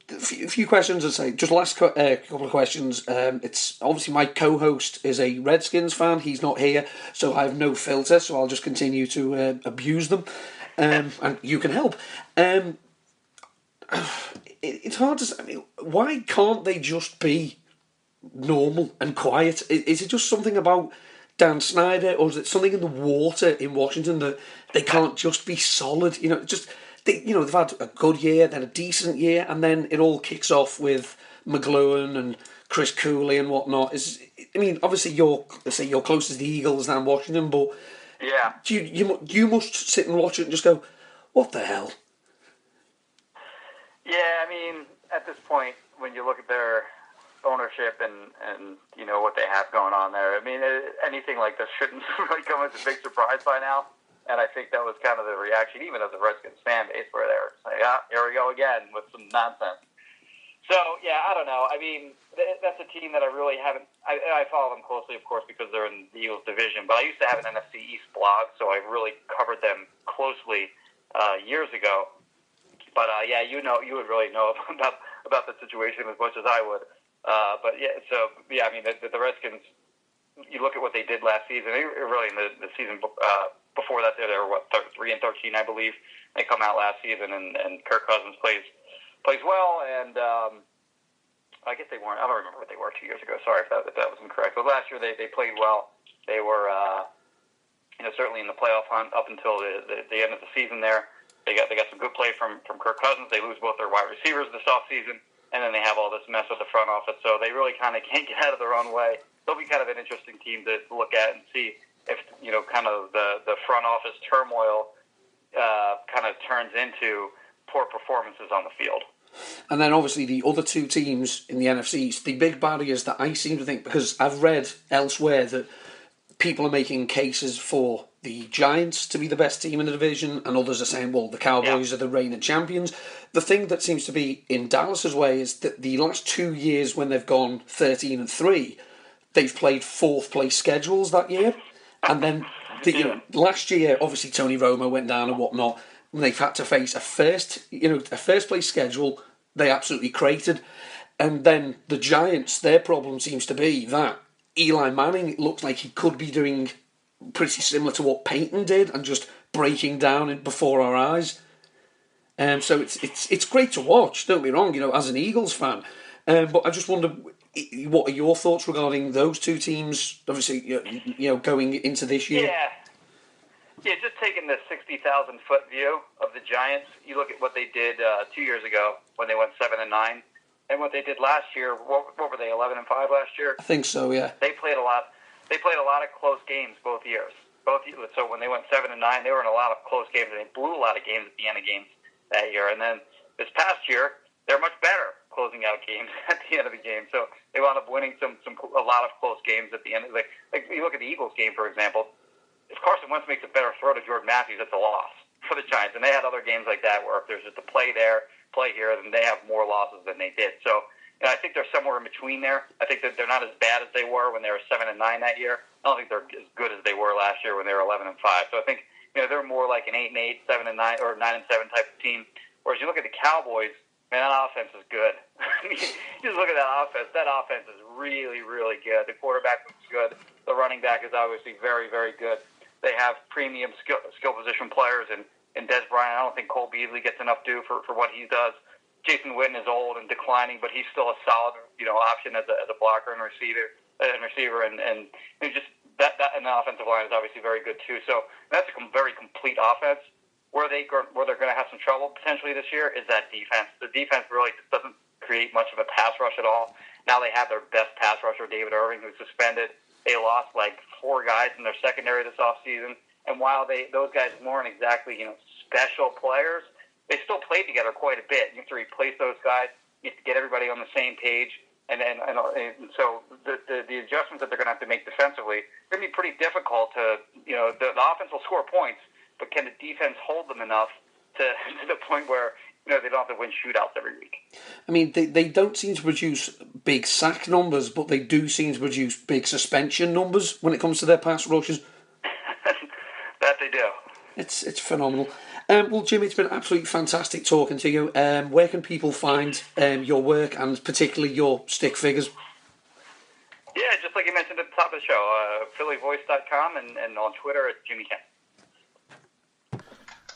A few questions, I'd say. Just last couple of questions. It's obviously my co-host is a Redskins fan. He's not here, so I have no filter, so I'll just continue to abuse them. And you can help. It's hard to say. I mean, why can't they just be normal and quiet? Is it just something about Dan Snyder, or is it something in the water in Washington that they can't just be solid? They've had a good year, then a decent year, and then it all kicks off with McLuhan and Chris Cooley and whatnot. Obviously you're closer to the Eagles than Washington, but yeah, you must sit and watch it and just go, what the hell? Yeah, I mean, at this point, when you look at their ownership and what they have going on there, I mean, anything like this shouldn't really come as a big surprise by now. And I think that was kind of the reaction, even of the Redskins fan base, where they were saying, here we go again with some nonsense. So, yeah, I don't know. I mean, that's a team that I really haven't... I follow them closely, of course, because they're in the Eagles division. But I used to have an NFC East blog, so I really covered them closely years ago. But, yeah, you would really know about the situation as much as I would. But, yeah, so, yeah, I mean, the Redskins, you look at what they did last season, really in the season... before that, they were 3-13, I believe. They come out last season, and Kirk Cousins plays well. And I guess they weren't. I don't remember what they were 2 years ago. Sorry if that was incorrect. But last year they played well. They were certainly in the playoff hunt up until the end of the season. There, they got some good play from Kirk Cousins. They lose both their wide receivers this offseason, and then they have all this mess with the front office. So they really kind of can't get out of their own way. They'll be kind of an interesting team to look at and see if, kind of the front office turmoil kind of turns into poor performances on the field. And then obviously the other 2 teams in the NFC East, the big barriers that I seem to think, because I've read elsewhere that people are making cases for the Giants to be the best team in the division, and others are saying, well, the Cowboys are the reigning champions. The thing that seems to be in Dallas's way is that the last 2 years when they've gone 13-3, they've played 4th place schedules that year. And then last year, obviously Tony Romo went down and whatnot. When they've had to face a first place schedule, they absolutely cratered. And then the Giants, their problem seems to be that Eli Manning, it looks like he could be doing pretty similar to what Peyton did and just breaking down before our eyes. So it's great to watch. Don't be wrong, as an Eagles fan. But I just wonder, what are your thoughts regarding those two teams? Obviously, going into this year. Yeah, just taking the 60,000-foot view of the Giants, you look at what they did 2 years ago when they went 7-9, and what they did last year. What were they? 11-5 last year. I think so. Yeah. They played a lot. They played a lot of close games both years. So when they went 7-9, they were in a lot of close games, and they blew a lot of games at the end of games that year. And then this past year, they're much better closing out games at the end of the game. So they wound up winning a lot of close games at the end. Like you look at the Eagles game, for example. If Carson Wentz makes a better throw to Jordan Matthews, it's a loss for the Giants. And they had other games like that where if there's just a play there, play here, then they have more losses than they did. So I think they're somewhere in between there. I think that they're not as bad as they were when they were 7-9 that year. I don't think they're as good as they were last year when they were 11-5. So I think they're more like an 8-8, 7-9, or 9-7 type of team. Whereas you look at the Cowboys, man, that offense is good. You just look at that offense. That offense is really, really good. The quarterback looks good. The running back is obviously very, very good. They have premium skill position players, and Dez Bryant, I don't think Cole Beasley gets enough due for what he does. Jason Witten is old and declining, but he's still a solid option as a blocker and receiver, and just that and the offensive line is obviously very good too. So that's a very complete offense. Where they're going to have some trouble potentially this year is that defense. The defense really just doesn't create much of a pass rush at all. Now they have their best pass rusher, David Irving, who's suspended. They lost like 4 guys in their secondary this offseason. And while those guys weren't exactly special players, they still played together quite a bit. You have to replace those guys. You have to get everybody on the same page. And so the adjustments that they're going to have to make defensively are going to be pretty difficult to, the offense will score points, but can the defense hold them enough to the point where, they don't have to win shootouts every week? I mean, they don't seem to produce big sack numbers, but they do seem to produce big suspension numbers when it comes to their pass rushes. That they do. It's phenomenal. Well, Jim, it's been absolutely fantastic talking to you. Where can people find your work and particularly your stick figures? Yeah, just like you mentioned at the top of the show, phillyvoice.com and on Twitter at Jimmy Kemp.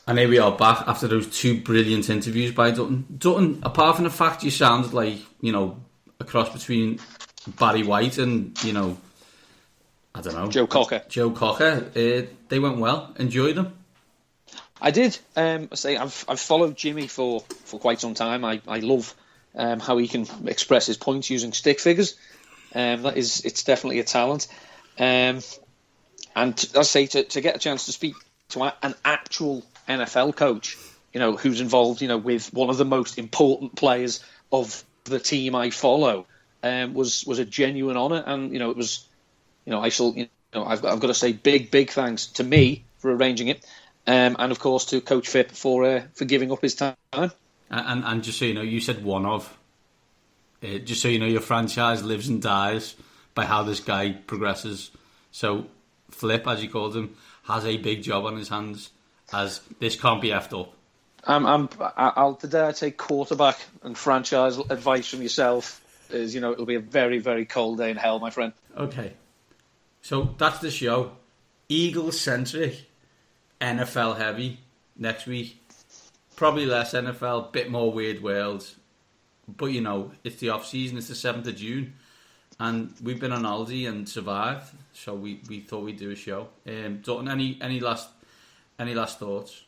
And here we are back after those 2 brilliant interviews by Dutton. Dutton, apart from the fact you sounded like, a cross between Barry White and, I don't know. Joe Cocker. They went well. Enjoyed them. I did. I've followed Jimmy for quite some time. I love how he can express his points using stick figures. It's definitely a talent. And as I say, to get a chance to speak to an actual NFL coach, who's involved, with one of the most important players of the team I follow, was a genuine honour. And it was, I've got to say big thanks to me for arranging it, and of course to Coach Phipp for giving up his time. And just so you know, you said one of. Just so you know, your franchise lives and dies by how this guy progresses. So Flip, as you called him, has a big job on his hands, as this can't be effed up. Today I'd say quarterback and franchise advice from yourself is, it'll be a very, very cold day in hell, my friend. Okay. So that's the show. Eagles centric, NFL heavy next week. Probably less NFL, bit more Weird World. But it's the off season, it's the 7th of June. And we've been on holiday and survived, so we thought we'd do a show. Dutton, any last thoughts?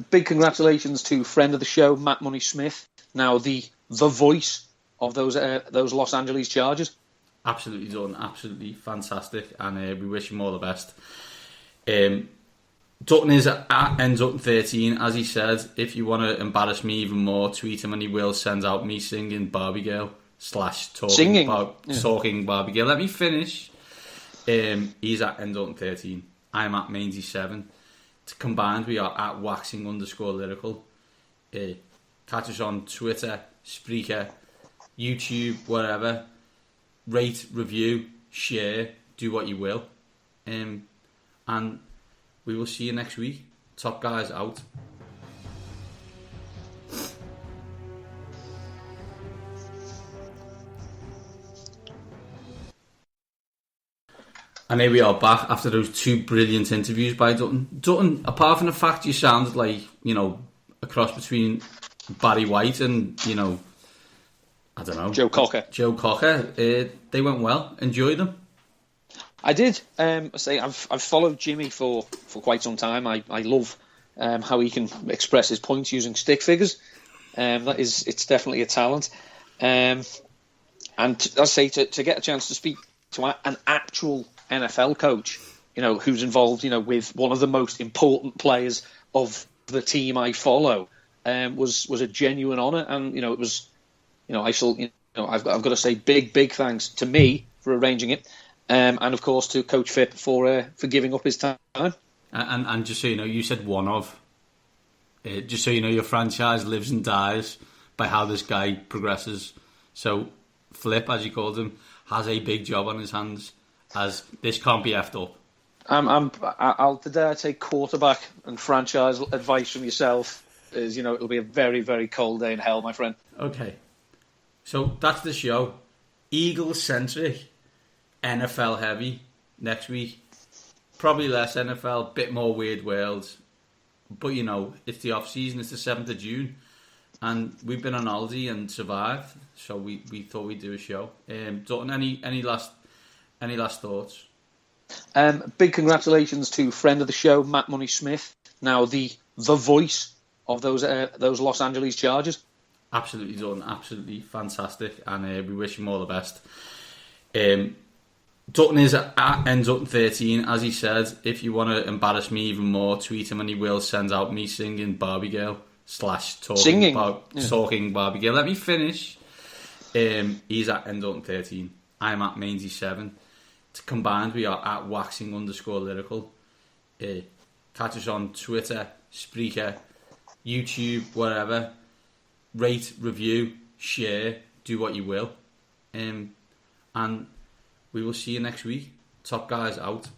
Big congratulations to friend of the show, Matt Money Smith, now the voice of those Los Angeles Chargers. Absolutely done, absolutely fantastic, and we wish him all the best. Dutton is at NDutton13, as he said. If you want to embarrass me even more, tweet him and he will send out me singing Barbie Girl / talking Barbie Girl. Let me finish. He's at NDutton13. I'm at Mainzy7. Combined, we are at waxing_lyrical. Catch us on Twitter, Spreaker, YouTube, wherever. Rate, review, share, do what you will. And we will see you next week. Top guys out. And here we are back after those 2 brilliant interviews by Dutton. Dutton, apart from the fact you sounded like, a cross between Barry White and, you know, I don't know, Joe Cocker. Joe Cocker. They went well. Enjoyed them. I did. I've followed Jimmy for quite some time. I love how he can express his points using stick figures. It's definitely a talent. And as I say, to get a chance to speak to an actual NFL coach, you know, who's involved, you know, with one of the most important players of the team I follow, was a genuine honour. And you know, it was, you know, I feel, you know, I've got to say big thanks to me for arranging it, and of course to Coach Phipp for giving up his time. And just so you know, you said one of. Just so you know, your franchise lives and dies by how this guy progresses. So, Flip, as you called him, has a big job on his hands, as this can't be effed up. I'll today take quarterback and franchise advice from yourself. Is, you know, it'll be a very, very cold day in hell, my friend. Okay, so that's the show. Eagles centric, NFL heavy next week. Probably less NFL, bit more weird worlds. But, you know, it's the off-season, it's the 7th of June, and we've been on holiday and survived, so we thought we'd do a show. Dutton, any last thoughts? Big congratulations to friend of the show, Matt Money Smith, now the voice of those Los Angeles Chargers. Absolutely, Dutton, absolutely fantastic, and we wish him all the best. Dutton is at ndutton13, as he said. If you want to embarrass me even more, tweet him and he will send out me singing Barbie Girl / talking Barbie Girl. Let me finish. He's at ndutton13. I'm at Mainzy7. Combined, we are at waxing_lyrical. Catch us on Twitter, Spreaker, YouTube, wherever. Rate, review, share, do what you will. And we will see you next week. Top guys out.